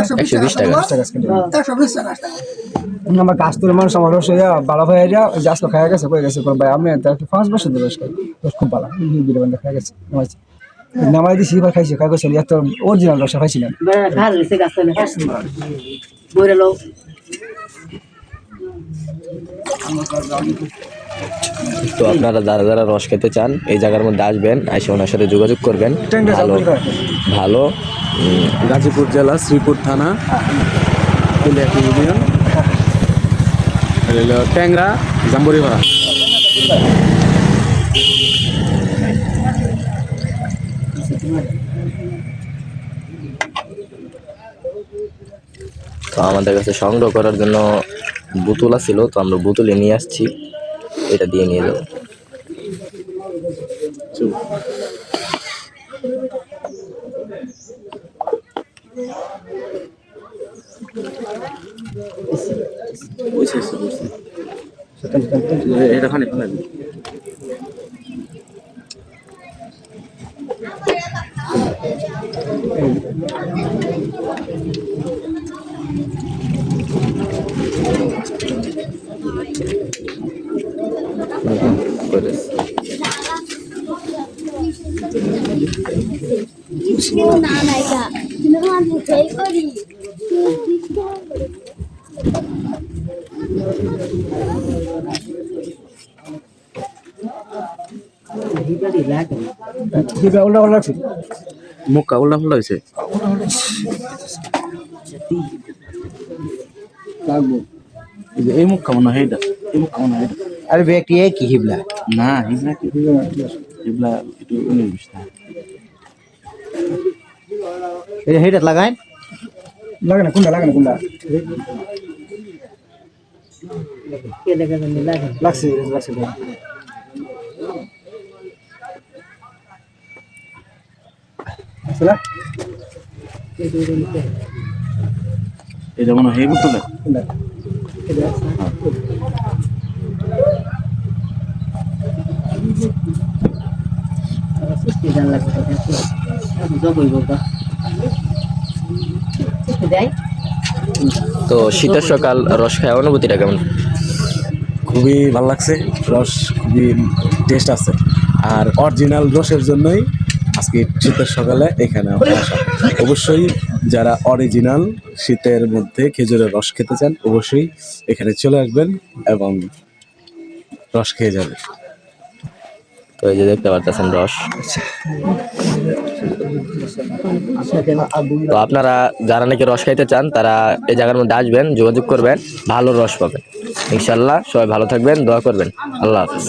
120 টাকা। আমার গাছ তুলে মানুষ আমার রস হইয়া ভালো হয়ে যা ওই গাছ খাওয়া গেছে কয়ে গেছে ভাই আমি 5 বছর ধরে রস খাই রস খুব ভালো বিরিয়ানি খাওয়া গেছে নামাই দিছি এবার খাইছি খাই গেছে এত অরিজিনাল রস খাইছিলাম তো আপনারা যারা যারা রস খেতে চান এই জায়গার মধ্যে আসবেন, এসে ওনার সাথে যোগাযোগ করবেন। ভালো ভালো গাজীপুর জেলা শ্রীপুর থানা ইউনিয়ন ট্যাংরা জাম্বুরিপাড়া। তো আমাদের কাছে সংগ্রহ করার জন্য বোতল ছিল, তো আমরা বোতলে নিয়ে আসছি, এটা দিয়ে নিয়ে যাবো। এটা খানে মুখা উল্টা ফুল্লা হয়েছে এই মুখা মনে হয়, এই মুখা মনে হয়। আরে ব্যক্তি কি হিবলা না হিবলা কি হিবলা একটু উনিশ না হেটা লাগাই লাগে না কোনটা লাগে না কোনটা লাগছে লাগছে এটা মনে হয় বোতলে তো শীতের সকাল রস খাওয়া অনুভূতিটা কেমন? খুবই ভালো লাগছে, রস খুবই টেস্ট আছে। আর অরিজিনাল রসের জন্যই আজকে শীতের সকালে এখানে আমরা আসা। অবশ্যই যারা অরিজিনাল শীতের মধ্যে খেজুরের রস খেতে চান অবশ্যই এখানে চলে আসবেন এবং রস খেয়ে যাবেন। তো এই যে দেখতে পাচ্ছেন রস। তো আপনারা যারা নাকি রস খাইতে চান তারা এই জায়গার মধ্যে আসবেন, যোগাযোগ করবেন, ভালো রস পাবেন ইনশাল্লাহ। সবাই ভালো থাকবেন, দোয়া করবেন। আল্লাহ হাফেজ।